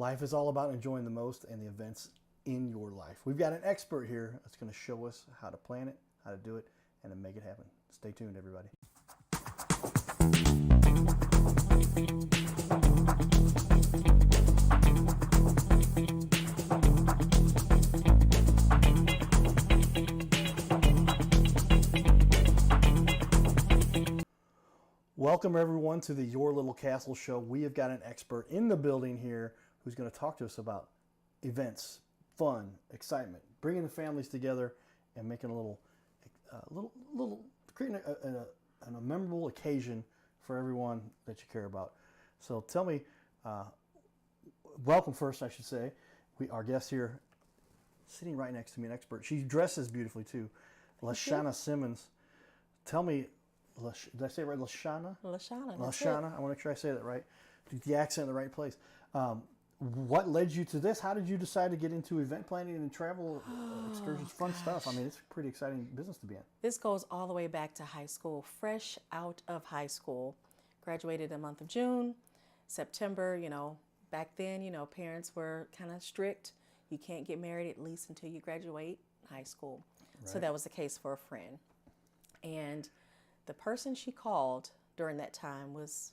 Life is all about enjoying the most and the events in your life. We've got an expert here that's going to show us how to plan it, how to do it, and to make it happen. Stay tuned, everybody. Welcome everyone to the Your Little Castle show. We have got an expert in the building here who's going to talk to us about events, fun, excitement, bringing the families together and making creating a memorable occasion for everyone that you care about. So tell me, welcome first, I should say. Our guest here, sitting right next to me, an expert. She dresses beautifully too, LaShana Simmons. Tell me. Did I say it right? LaShana? LaShana. LaShana. I want to make sure I say that right. Do the accent in the right place. What led you to this? How did you decide to get into event planning and travel excursions? Fun stuff. I mean, it's a pretty exciting business to be in. This goes all the way back to high school. Fresh out of high school. Graduated in the month of June. September, back then, parents were kind of strict. You can't get married at least until you graduate high school. Right. So that was the case for a friend. And the person she called during that time was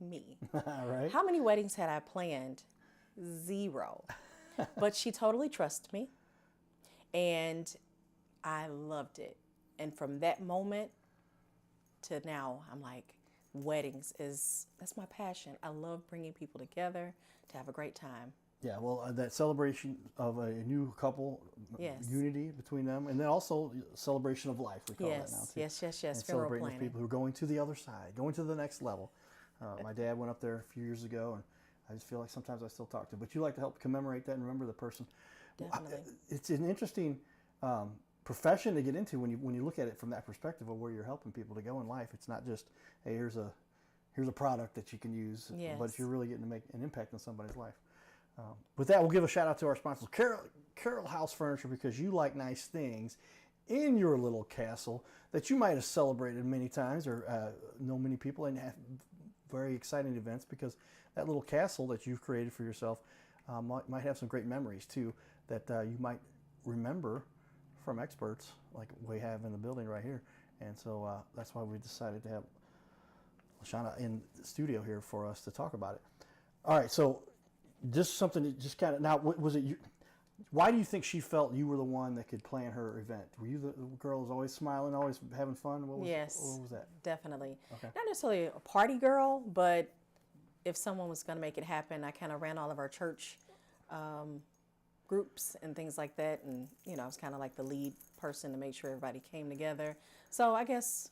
me. Right. How many weddings had I planned? 0. But she totally trusted me. And I loved it. And from that moment to now, I'm like, that's my passion. I love bringing people together to have a great time. Yeah, well, that celebration of a new couple, yes. Unity between them, and then also celebration of life, we call that now too. Yes. And celebrating with people who are going to the other side, going to the next level. My dad went up there a few years ago, and I just feel like sometimes I still talk to him. But you like to help commemorate that and remember the person. Definitely. It's an interesting profession to get into when you look at it from that perspective of where you're helping people to go in life. It's not just, hey, here's a product that you can use, yes. but you're really getting to make an impact on somebody's life. With that, we'll give a shout out to our sponsors, Carroll House Furniture, because you like nice things in your little castle that you might have celebrated many times or know many people and have very exciting events, because that little castle that you've created for yourself might have some great memories too that you might remember from experts like we have in the building right here. And so that's why we decided to have LaShana in the studio here for us to talk about it. All right, so just something that just kind of, now, was it you? Why do you think she felt you were the one that could plan her event? Were you the girl who's always smiling, always having fun? What was that? Definitely. Okay. Not necessarily a party girl, but if someone was going to make it happen, I kind of ran all of our church groups and things like that. And, I was kind of like the lead person to make sure everybody came together. So I guess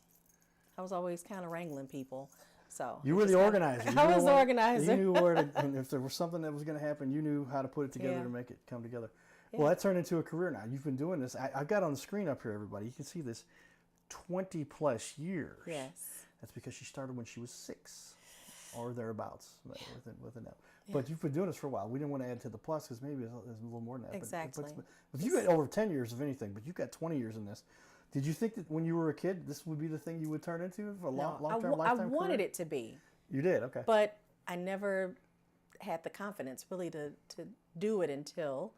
I was always kind of wrangling people. So you were the organizer. I was the organizer. You knew where to, and if there was something that was going to happen, you knew how to put it together to make it come together. Yeah. Well, that turned into a career now. You've been doing this. I've got on the screen up here, everybody. You can see this 20 plus years. Yes. That's because she started when she was 6 or thereabouts with an L. Yeah. But you've been doing this for a while. We didn't want to add to the plus because maybe there's a little more than that. Exactly. But you got over 10 years of anything, but you've got 20 years in this. Did you think that when you were a kid, this would be the thing you would turn into for a long-term lifetime I wanted career? it to be. You did, okay. But I never had the confidence really to do it until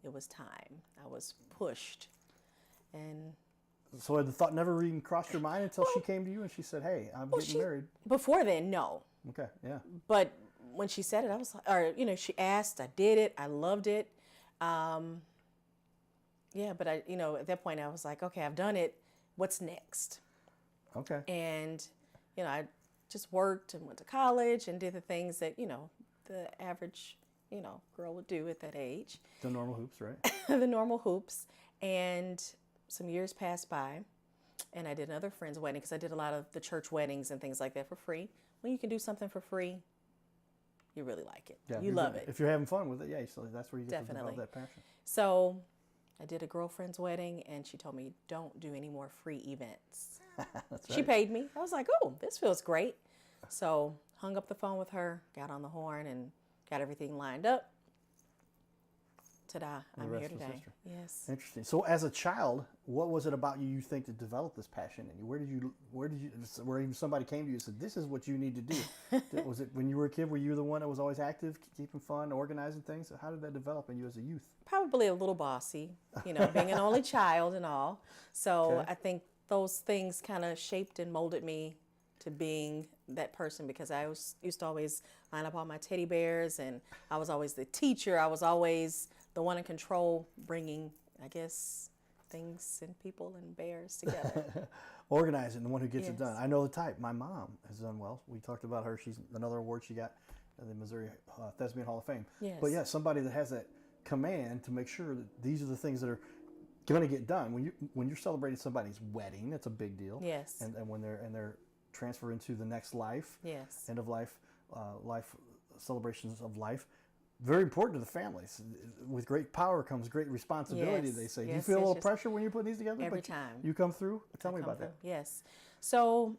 it was time. I was pushed. And so had the thought never even crossed your mind until she came to you and she said, hey, I'm getting married? Before then, no. Okay, yeah. But when she said it, I was like, she asked, I did it, I loved it. Yeah, but at that point I was like, okay, I've done it. What's next? Okay. And, I just worked and went to college and did the things that, the average, girl would do at that age. The normal hoops, right? The normal hoops. And some years passed by and I did another friend's wedding because I did a lot of the church weddings and things like that for free. When you can do something for free, you really like it. Yeah, you love it. If you're having fun with it, yeah, so that's where you get Definitely. to develop that passion. So I did a girlfriend's wedding, and she told me, don't do any more free events. That's She paid me. I was like, oh, this feels great. So hung up the phone with her, got on the horn, and got everything lined up. Ta-da. The I'm rest here was today. history. Yes. Interesting. So, as a child, what was it about you think that developed this passion in you? Where even somebody came to you and said, "This is what you need to do"? Was it when you were a kid? Were you the one that was always active, keeping fun, organizing things? How did that develop in you as a youth? Probably a little bossy, being an only child and all. So Okay. I think those things kind of shaped and molded me to being that person, because used to always line up all my teddy bears, and I was always the teacher. I was always the one in control, bringing, I guess, things and people and bears together. Organizing, the one who gets it Yes. done. I know the type. My mom has done well. We talked about her. She's another award she got at the Missouri Thespian Hall of Fame. Yes. But yeah, somebody that has that command to make sure that these are the things that are going to get done. When you're celebrating somebody's wedding, that's a big deal. Yes. And when they're transferred into the next life, Yes. end of life, life celebrations of life. Very important to the families. With great power comes great responsibility, Yes. they say. Do you Yes, feel a yes, little yes. pressure when you're putting these together? Every But time. You come through? Tell me about that. Yes. So,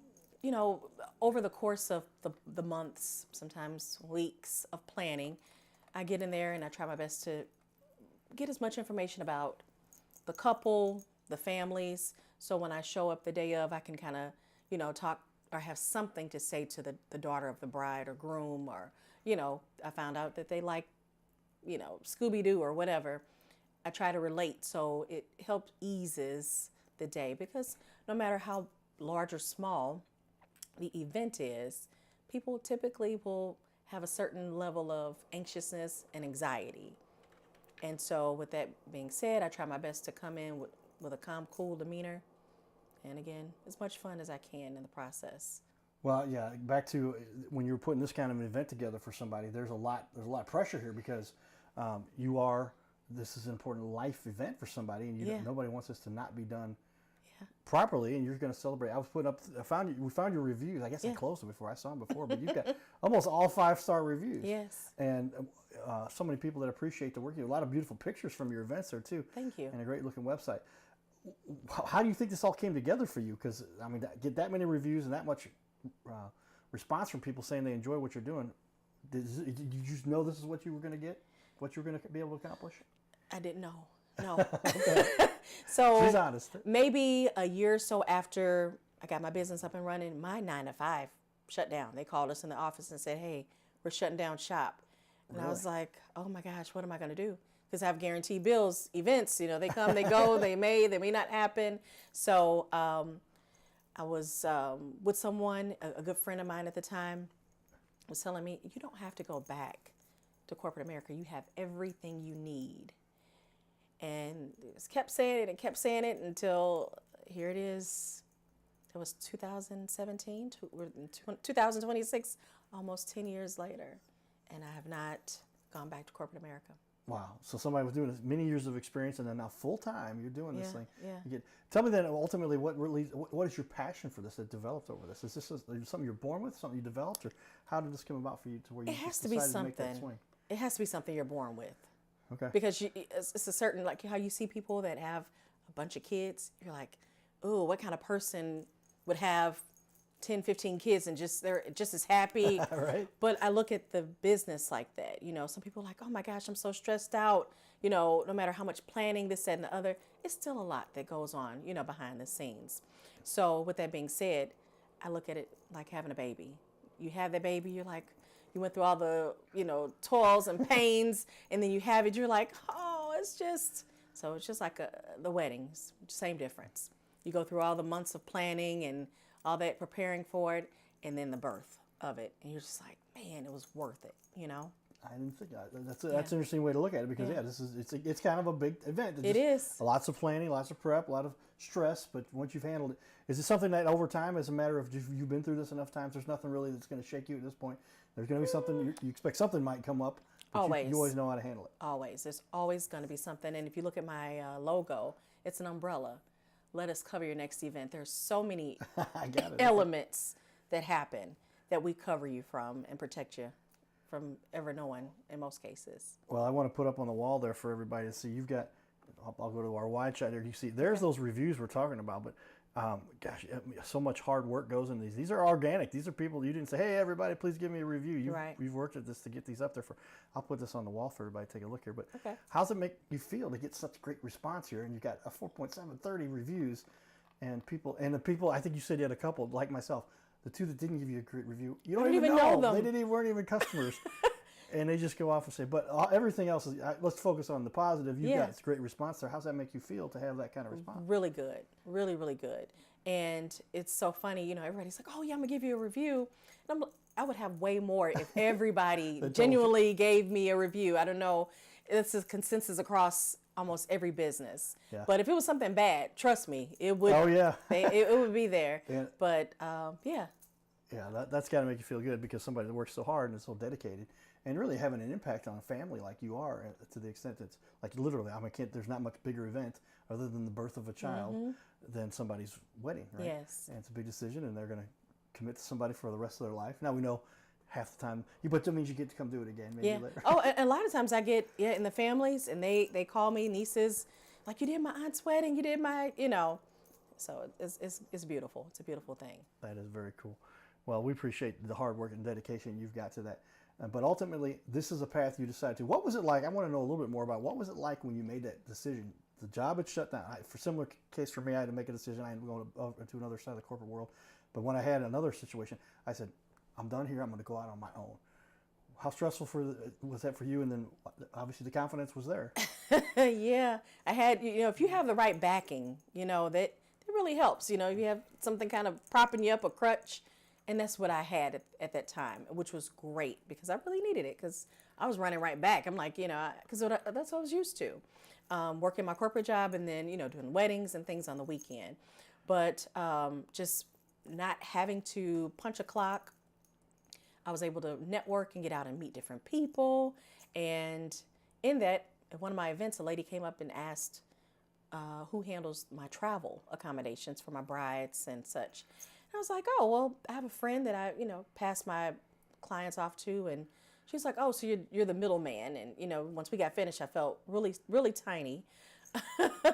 over the course of the months, sometimes weeks of planning, I get in there and I try my best to get as much information about the couple, the families. So when I show up the day of, I can kind of, talk or have something to say to the daughter of the bride or groom, or, I found out that they like, Scooby-Doo or whatever. I try to relate, so it helps eases the day, because no matter how large or small the event is, people typically will have a certain level of anxiousness and anxiety. And so with that being said, I try my best to come in with a calm, cool demeanor, and again, as much fun as I can in the process. Well, yeah, back to when you're putting this kind of an event together for somebody, there's a lot of pressure here, because this is an important life event for somebody, and Yeah. nobody wants this to not be done Yeah. properly, and you're going to celebrate. I was putting up, we found your reviews. I guess I Yeah. closed them before I saw them before, but you've got almost all 5-star reviews. Yes. And so many people that appreciate the work. You have a lot of beautiful pictures from your events there too. Thank you. And a great looking website. How do you think this all came together for you? Because I mean, get that many reviews and that much response from people saying they enjoy what you're doing. Did you just know this is what you were going to get? What you were going to be able to accomplish? I didn't know. No. So She's honest. maybe a year or so after I got my business up and running, my 9 to 5 shut down. They called us in the office and said, "Hey, we're shutting down shop." And I was like, "Oh my gosh, what am I going to do?" Because I have guaranteed bills, events, they come, they go, they may not happen. So I was with someone, a good friend of mine at the time, was telling me, "You don't have to go back to corporate America. You have everything you need." And it kept saying it until here it is. It was 2017, we're in 2026, almost 10 years later, and I have not gone back to corporate America. Wow. So somebody was doing this, many years of experience, and then now full time you're doing this thing. Yeah. Tell me then, ultimately, what is your passion for this that developed over this? Is this something you're born with, something you developed, or how did this come about for you to where you It has just to be decided to make that something. swing? It has to be something you're born with. Okay. Because it's a certain, like how you see people that have a bunch of kids, you're like, oh, what kind of person would have 10, 15 kids and they're just as happy. Right. But I look at the business like that. Some people are like, oh my gosh, I'm so stressed out. No matter how much planning, this, that, and the other, it's still a lot that goes on, behind the scenes. So with that being said, I look at it like having a baby. You have that baby, you're like, you went through all the, toils and pains, and then you have it, you're like, oh, it's just like the weddings, same difference. You go through all the months of planning and all that preparing for it, and then the birth of it, and you're just like, man, it was worth it, I didn't think that's an interesting way to look at it, because it's kind of a big event. It is. Lots of planning, lots of prep, a lot of stress, but once you've handled it, is it something that over time, as a matter of you've been through this enough times, there's nothing really that's going to shake you at this point? There's going to be something you expect something might come up, but Always. you always know how to handle it. Always. There's always going to be something. And if you look at my logo, it's an umbrella. Let us cover your next event. There's so many I got it. elements that happen that we cover you from and protect you from ever knowing in most cases. Well, I want to put up on the wall there for everybody to see. You've got, I'll go to our wide shot there. You see, there's those reviews we're talking about, but Gosh, so much hard work goes into these. These are organic. These are people you didn't say, hey, everybody, please give me a review. Right. You've worked at this to get these up there. I'll put this on the wall for everybody to take a look here. But Okay. how's it make you feel to get such great response here? And you got a 4.730 reviews, and the people, I think you said you had a couple, like myself, the two that didn't give you a great review, you don't even know them. They weren't even customers. And they just go off and say, but everything else is, let's focus on the positive. You got great response there. How's that make you feel to have that kind of response? Really good. Really, really good. And it's so funny, everybody's like, oh yeah, I'm gonna give you a review. And I would have way more if everybody genuinely gave me a review. I don't know, it's a consensus across almost every business. Yeah. But if it was something bad, trust me, it would. Oh yeah. it would be there. And, but yeah. Yeah, that's got to make you feel good because somebody that works so hard and is so dedicated and really having an impact on a family like you are, to the extent it's like literally, there's not much bigger event other than the birth of a child than somebody's wedding, right? Yes. And it's a big decision, and they're going to commit to somebody for the rest of their life. Now we know half the time, but that means you get to come do it again maybe later. Oh, and a lot of times I get in the families, and they call me, nieces, like, you did my aunt's wedding, you did my, So it's beautiful. It's a beautiful thing. That is very cool. Well, we appreciate the hard work and dedication you've got to that. But ultimately, this is a path you decided to. What was it like? I want to know a little bit more about what was it like when you made that decision? The job had shut down. For similar case for me, I had to make a decision. I had to go to another side of the corporate world. But when I had another situation, I said, I'm done here. I'm going to go out on my own. How stressful was that for you? And then obviously the confidence was there. Yeah. I had, if you have the right backing, that really helps. If you have something kind of propping you up, a crutch. And that's what I had at that time, which was great because I really needed it because I was running right back. I'm like, because that's what I was used to, working my corporate job and then, doing weddings and things on the weekend. But just not having to punch a clock, I was able to network and get out and meet different people. And in that, at one of my events, a lady came up and asked who handles my travel accommodations for my brides and such. I was like, oh, well, I have a friend that I, pass my clients off to. And she's like, oh, so you're the middleman. And, once we got finished, I felt really, really tiny.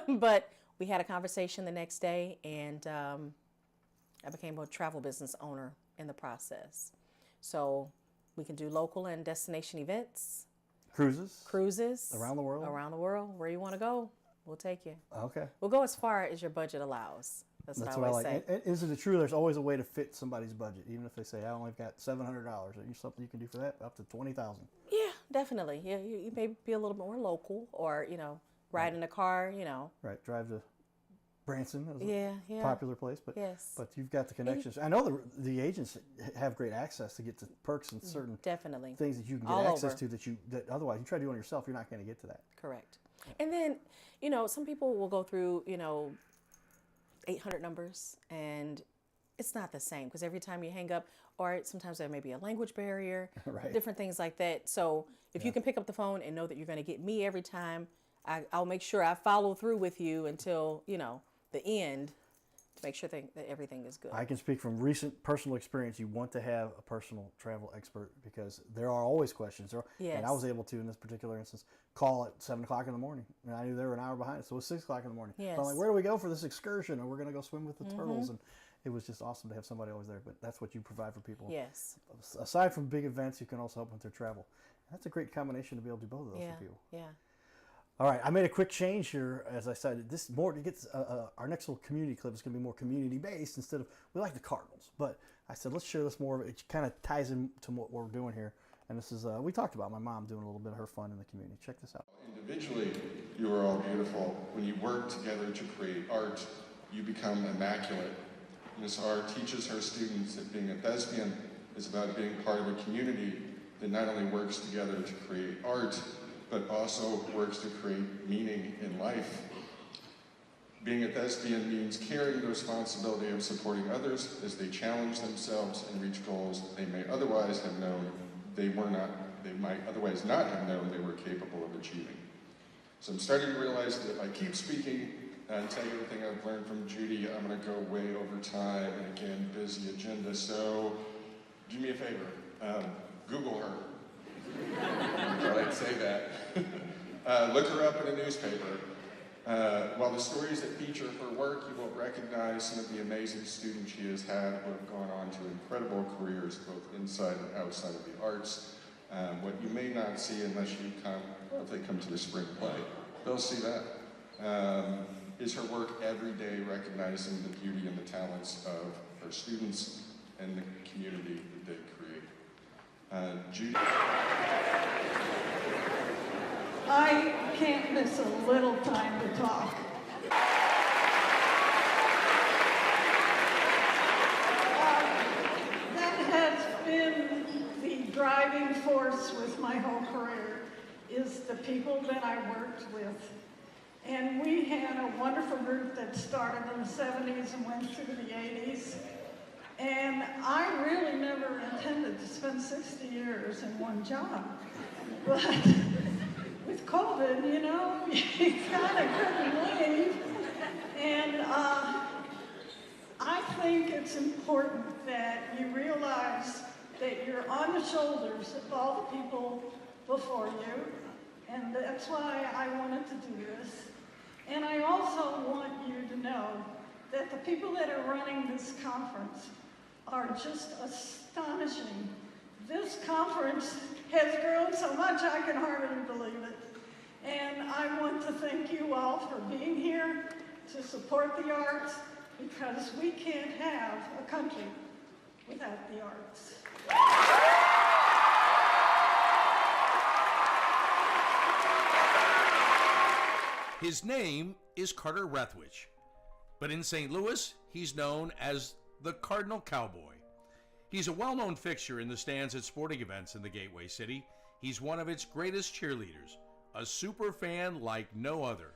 But we had a conversation the next day, and I became a travel business owner in the process. So we can do local and destination events. Cruises. Around the world? Around the world. Where you want to go, we'll take you. Okay. We'll go as far as your budget allows. That's what I always say. And isn't it true there's always a way to fit somebody's budget, even if they say, I only got $700, there's something you can do for that, up to $20,000. Yeah, definitely. Yeah, you may be a little bit more local or, ride in a car, Right, drive to Branson is a popular place, but yes. But you've got the connections. I know the agents have great access to get to perks and certain definitely things that you can get access to that otherwise you try to do on yourself, you're not going to get to that. Correct. And then, some people will go through, 800 numbers, and it's not the same because every time you hang up, or sometimes there may be a language barrier, right. Different things like that. So if you can pick up the phone and know that you're going to get me every time, I'll make sure I follow through with you until, the end to make sure that everything is good. I can speak from recent personal experience. You want to have a personal travel expert because there are always questions. Yes. And I was able to, in this particular instance, call at 7 o'clock in the morning. And I knew they were an hour behind, so it was 6 o'clock in the morning. Yes. So I'm like, where do we go for this excursion? Or we're going to go swim with the turtles. And it was just awesome to have somebody always there. But that's what you provide for people. Yes. Aside from big events, you can also help with their travel. And that's a great combination to be able to do both of those for people. Yeah. All right, I made a quick change here. As I said, our next little community clip is going to be more community based instead of, we like the Cardinals, but I said let's share this more. It kind of ties into what we're doing here, and this is we talked about my mom doing a little bit of her fun in the community. Check this out. Individually, you are all beautiful. When you work together to create art, you become immaculate. Ms. R teaches her students that being a thespian is about being part of a community that not only works together to create art, but also works to create meaning in life. Being a thespian means carrying the responsibility of supporting others as they challenge themselves and reach goals they may otherwise have known they might otherwise not have known they were capable of achieving. So I'm starting to realize that if I keep speaking and tell you everything I've learned from Judy, I'm going to go way over time, and again, busy agenda. So do me a favor, Google her. I like to say that. Look her up in a newspaper. While the stories that feature her work, you will recognize some of the amazing students she has had who have gone on to incredible careers, both inside and outside of the arts. What you may not see unless you come, well, if they come to the spring play, they'll see that, is her work every day recognizing the beauty and the talents of her students and the community that they create. Judy? I can't miss a little time to talk. That has been the driving force with my whole career, is the people that I worked with. And we had a wonderful group that started in the 70s and went through the 80s. And I really never intended to spend 60 years in one job. But with COVID, you know, you kind of couldn't leave. And I think it's important that you realize that you're on the shoulders of all the people before you. And that's why I wanted to do this. And I also want you to know that the people that are running this conference are just astonishing. This conference has grown so much I can hardly believe it. And I want to thank you all for being here to support the arts, because we can't have a country without the arts. His name is Carter Rethwich, but in St. Louis, he's known as the Cardinal Cowboy. He's a well-known fixture in the stands at sporting events in the Gateway City. He's one of its greatest cheerleaders, a super fan like no other.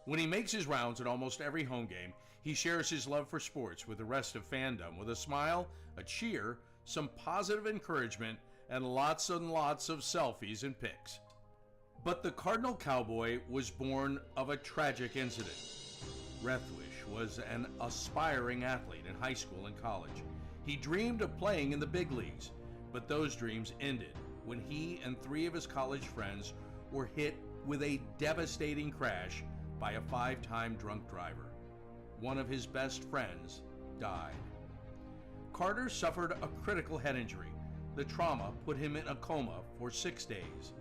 When he makes his rounds at almost every home game, he shares his love for sports with the rest of fandom with a smile, a cheer, some positive encouragement, and lots and lots of selfies and pics. But the Cardinal Cowboy was born of a tragic incident. Rethwich was an aspiring athlete in high school and college. He dreamed of playing in the big leagues, but those dreams ended when he and 3 of his college friends were hit with a devastating crash by a 5-time drunk driver. One of his best friends died. Carter suffered a critical head injury. The trauma put him in a coma for 6 days.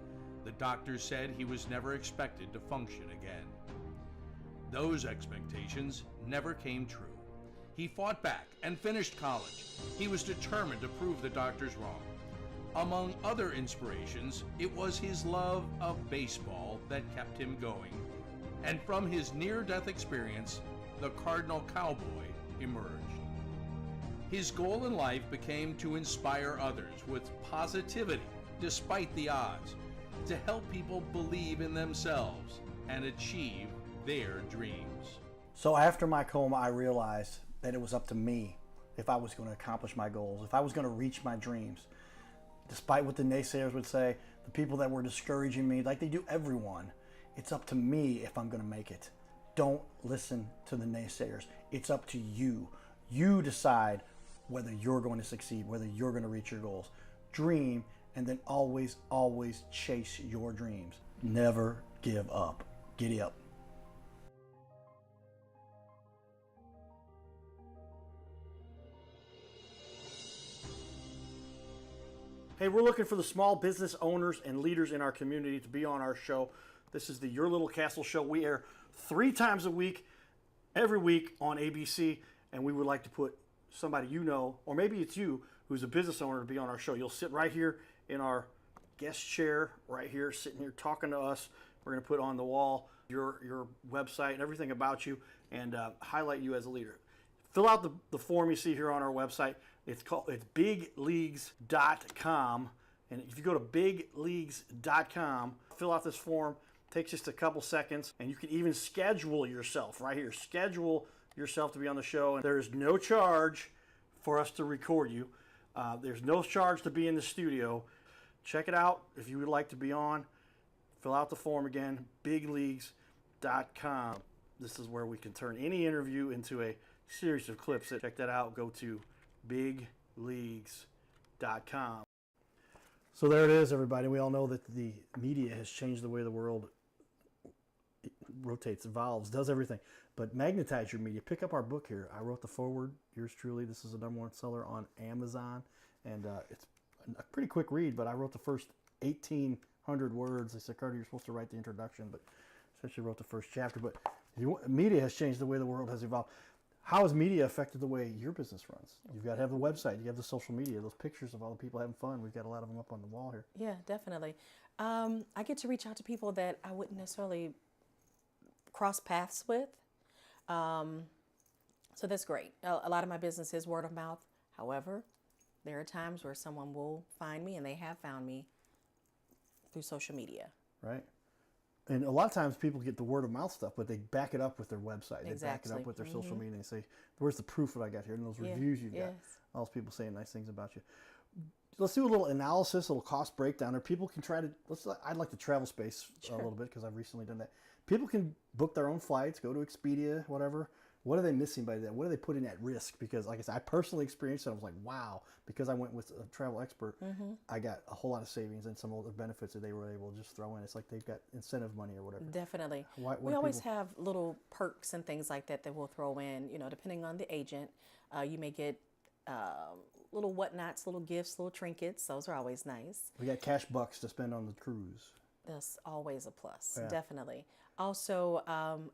The doctors said he was never expected to function again. Those expectations never came true. He fought back and finished college. He was determined to prove the doctors wrong. Among other inspirations, it was his love of baseball that kept him going. And from his near-death experience, the Cardinal Cowboy emerged. His goal in life became to inspire others with positivity despite the odds, to help people believe in themselves and achieve their dreams. So after my coma, I realized that it was up to me if I was going to accomplish my goals, if I was going to reach my dreams. Despite what the naysayers would say, the people that were discouraging me, like they do everyone, it's up to me if I'm going to make it. Don't listen to the naysayers. It's up to you. You decide whether you're going to succeed, whether you're going to reach your goals. Dream, and then always, always chase your dreams. Never give up. Giddy up. Hey, we're looking for the small business owners and leaders in our community to be on our show. This is the Your Little Castle Show. We air 3 times a week, every week on ABC, and we would like to put somebody you know, or maybe it's you, who's a business owner, to be on our show. You'll sit right here in our guest chair, right here, sitting here talking to us. We're going to put on the wall your website and everything about you, and highlight you as a leader. Fill out the form you see here on our website. It's bigleagues.com, and if you go to bigleagues.com, fill out this form. It takes just a couple seconds, and you can even schedule yourself right here. Schedule yourself to be on the show, and there is no charge for us to record you. There's no charge to be in the studio. Check it out if you would like to be on. Fill out the form again, bigleagues.com. This is where we can turn any interview into a series of clips. Check that out. Go to bigleagues.com. So there it is, everybody. We all know that the media has changed the way the world rotates, evolves, does everything. But magnetize your media. Pick up our book here. I wrote the foreword. Yours truly. This is a number one seller on Amazon, and it's a pretty quick read. But I wrote the first 1,800 words. They said, Carter, you're supposed to write the introduction, but essentially wrote the first chapter. But media has changed the way the world has evolved. How has media affected the way your business runs? You've got to have the website. You have the social media. Those pictures of all the people having fun. We've got a lot of them up on the wall here. Yeah, definitely. I get to reach out to people that I wouldn't necessarily cross paths with. So that's great. A lot of my business is word of mouth. However, there are times where someone will find me, and they have found me through social media. Right. And a lot of times people get the word of mouth stuff, but they back it up with their website. They back it up with their social media. And they say, where's the proof that I got here? And those reviews you've got. All those people saying nice things about you. Let's do a little analysis, a little cost breakdown. Or people can try to, I'd like the travel space a little bit because I've recently done that. People can book their own flights, go to Expedia, whatever. What are they missing by that? What are they putting at risk? Because like I said, I personally experienced it. I was like, wow, because I went with a travel expert, I got a whole lot of savings and some of the benefits that they were able to just throw in. It's like they've got incentive money or whatever. Definitely. We always have little perks and things like that we'll throw in, depending on the agent. You may get little whatnots, little gifts, little trinkets. Those are always nice. We got cash bucks to spend on the cruise. That's always a plus, definitely. Also,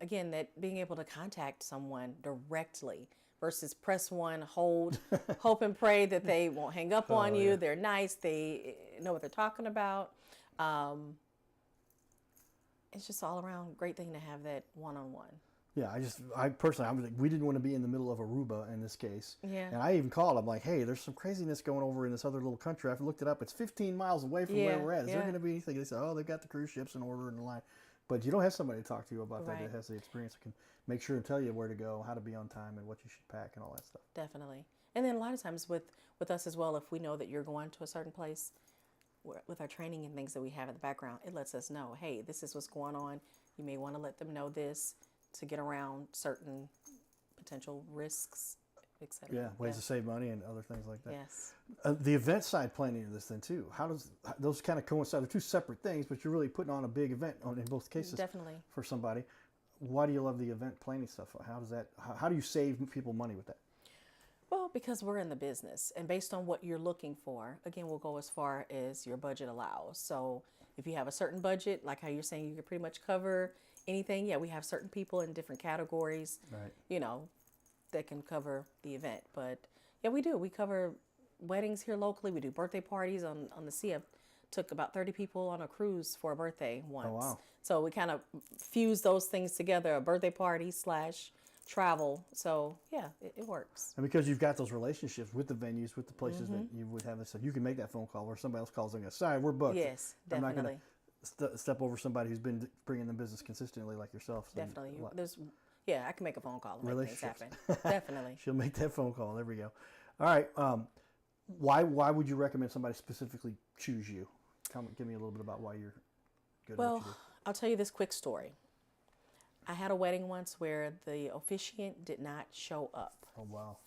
again, that being able to contact someone directly versus press one, hold, hope and pray that they won't hang up on you. They're nice. They know what they're talking about. It's just all around great thing to have that one-on-one. Yeah, I personally, we didn't want to be in the middle of Aruba in this case. Yeah. And I even called. I'm like, hey, there's some craziness going over in this other little country. I've looked it up. It's 15 miles away from where we're at. Is there going to be anything? They said, oh, they've got the cruise ships in order in the line. But you don't have somebody to talk to you about that has the experience, that can make sure and tell you where to go, how to be on time, and what you should pack and all that stuff. Definitely. And then a lot of times with us as well, if we know that you're going to a certain place, with our training and things that we have in the background, it lets us know, hey, this is what's going on. You may want to let them know this to get around certain potential risks, etc. Yeah, ways to save money and other things like that. Yes. The event side playing into this thing too. How does those kind of coincide? They're two separate things, but you're really putting on a big event in both cases. Definitely. For somebody. Why do you love the event planning stuff? How do you save people money with that? Well, because we're in the business, and based on what you're looking for, again, we'll go as far as your budget allows. So if you have a certain budget, like how you're saying you can pretty much cover anything, we have certain people in different categories, that can cover the event. But we do. We cover weddings here locally. We do birthday parties on the sea. I took about 30 people on a cruise for a birthday once. Oh, wow. So we kind of fuse those things together, a birthday party / travel. So it works. And because you've got those relationships with the venues, with the places that you would have this, so you can make that phone call or somebody else calls and goes, sorry, we're booked. Yes, definitely. I'm not going to step over somebody who's been bringing them business consistently like yourself. So Definitely. I can make a phone call and make things happen. Definitely. She'll make that phone call. There we go. All right. Why would you recommend somebody specifically choose you? Give me a little bit about why you're good at what you do. I'll tell you this quick story. I had a wedding once where the officiant did not show up. Oh, wow.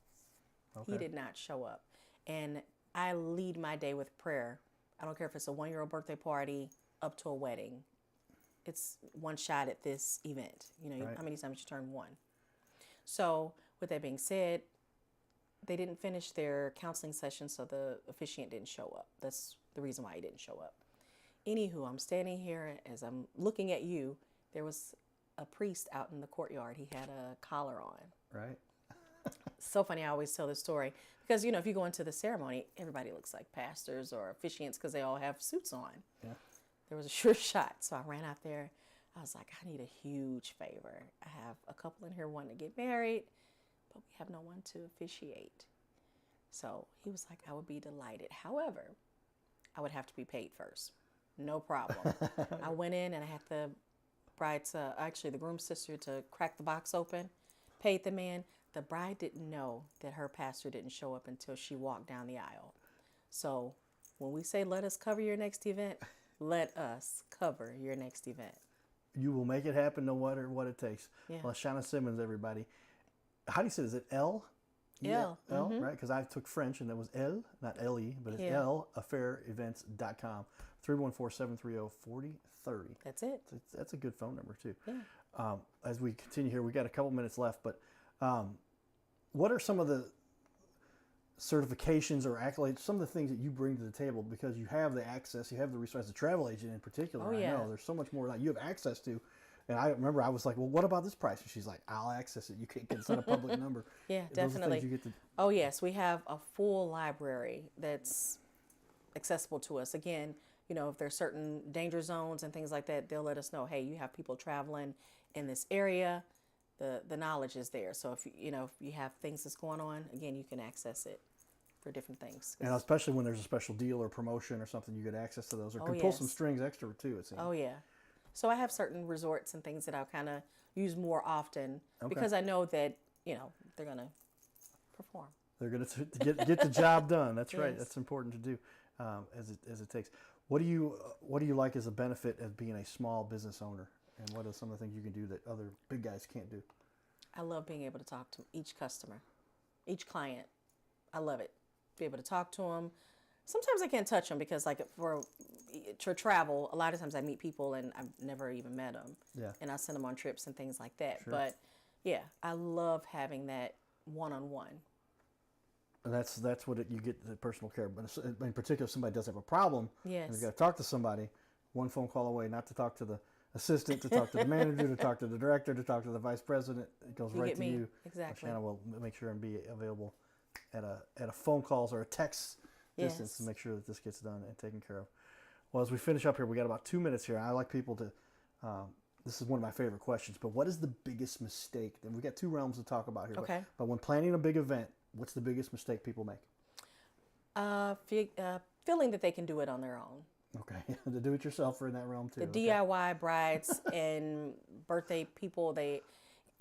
Okay. He did not show up. And I lead my day with prayer. I don't care if it's a 1-year-old birthday party up to a wedding. It's one shot at this event. How many times you turn one. So with that being said, they didn't finish their counseling session, so the officiant didn't show up. That's the reason why he didn't show up. Anywho, I'm standing here as I'm looking at you. There was a priest out in the courtyard. He had a collar on. Right. So funny. I always tell this story because, if you go into the ceremony, everybody looks like pastors or officiants because they all have suits on. Yeah. There was a sure shot. So I ran out there. I was like, I need a huge favor. I have a couple in here wanting to get married, but we have no one to officiate. So he was like, I would be delighted. However, I would have to be paid first. No problem. I went in and I had the the groom's sister to crack the box open, paid the man. The bride didn't know that her pastor didn't show up until she walked down the aisle. So when we say, let us cover your next event, let us cover your next event. You will make it happen no matter what it takes. Yeah. LaShana Simmons, everybody. How do you say it? Is it Elle? Elle. Elle, right? Because I took French and that was Elle, not L-E, but it's Yeah. Elle, affairevents.com, 314-730-4030. That's it. That's a good phone number, too. Yeah. As we continue here, we got a couple minutes left, but what are some of the certifications or accolades, some of the things that you bring to the table because you have the access, you have the resources, the travel agent in particular, Oh, yeah. I know there's so much more that you have access to. And I remember I was like, well, what about this price? And she's like, I'll access it. You can't get, it's not a public number. Yeah, Those are things definitely. you get to, Oh, yes. We have a full library that's accessible to us. Again, you know, if there's certain danger zones and things like that, they'll let us know, hey, you have people traveling in this area. The knowledge is there. So if you have things that's going on, again, you can access it for different things. and especially when there's a special deal or promotion or something, you get access to those or Oh, can pull some yes. strings extra too, it seems. Oh, yeah. So I have certain resorts and things that I'll kind of use more often Okay. because I know that, you know, they're going to perform. They're going to get the job done. That's right. Yes. That's important to do as it takes. What do you like as a benefit of being a small business owner? And what are some of the things you can do that other big guys can't do? I love being able to talk to each customer, each client. I love it. Be able to talk to them. Sometimes I can't touch them because, like, for travel, a lot of times I meet people and I've never even met them. Yeah. And I send them on trips and things like that. Sure. But yeah, I love having that one-on-one. And that's what you get the personal care. But in particular, if somebody does have a problem, Yes. and you've got to talk to somebody, one phone call away, not to talk to the assistant, to talk to the manager, to talk to the director, to talk to the vice president. It goes You right get to me. you. Exactly. LaShana will make sure and be available at a phone calls or a text distance Yes. to make sure that this gets done and taken care of. Well, as we finish up here, we got about 2 minutes here. I like people to. This is one of my favorite questions. But what is the biggest mistake? And we got two realms to talk about here. Okay. But when planning a big event, what's the biggest mistake people make? Feeling that they can do it on their own. Okay, the do-it-yourselfer in that realm too. The Okay. DIY brides and birthday people,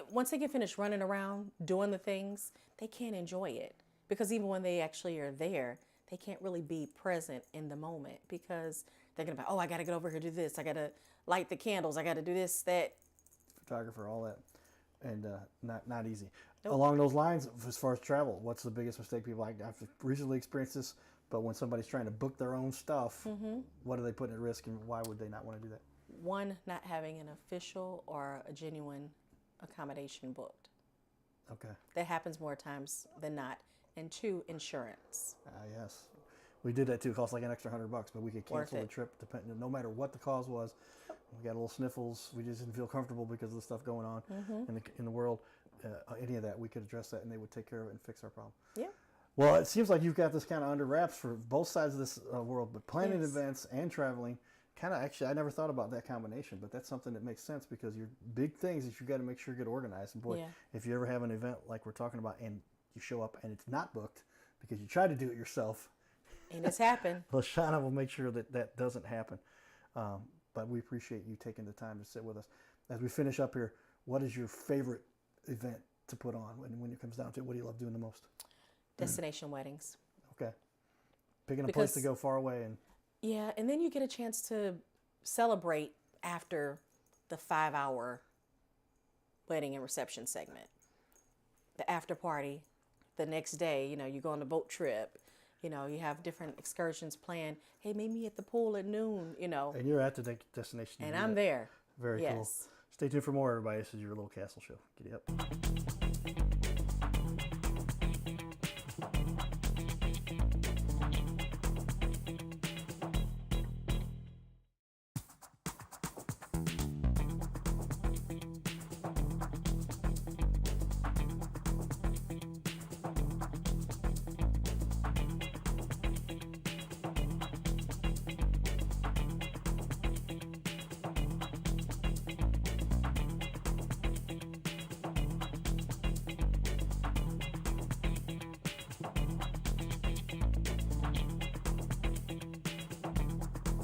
once they get finished running around doing the things, they can't enjoy it because even when they actually are there, they can't really be present in the moment because they're gonna be, oh, I gotta get over here, do this, I gotta light the candles, I gotta do this, that. Photographer, all that, and not easy. Nope. Along those lines, as far as travel, what's the biggest mistake people? I've recently experienced this, but when somebody's trying to book their own stuff, what are they putting at risk, and why would they not want to do that? One, not having an official or a genuine accommodation booked. Okay. That happens more times than not. And two, insurance. Yes, we did that too. It cost like an extra $100, but we could Worth cancel the it. trip no matter what the cause was. We got a little sniffles. We just didn't feel comfortable because of the stuff going on in the world. Any of that, we could address that, and they would take care of it and fix our problem. Yeah. Well, it seems like you've got this kind of under wraps for both sides of this world, but planning Yes. events and traveling, kind of actually, I never thought about that combination, but that's something that makes sense because your big things is you got to make sure you get organized. And boy, Yeah. if you ever have an event like we're talking about and you show up and it's not booked because you try to do it yourself, And it's happened. LaShana will make sure that doesn't happen. But we appreciate you taking the time to sit with us. As we finish up here, what is your favorite event to put on when it comes down to it? What do you love doing the most? Destination weddings. Okay. Picking a place to Because- go far away and Yeah, and then you get a chance to celebrate after the 5-hour wedding and reception segment. The after party, the next day, you go on a boat trip, you have different excursions planned. Hey, meet me at the pool at noon, and you're at the destination. to and do I'm that. there. Very cool. Yes. Stay tuned for more, everybody. This is your little castle show. Giddy up.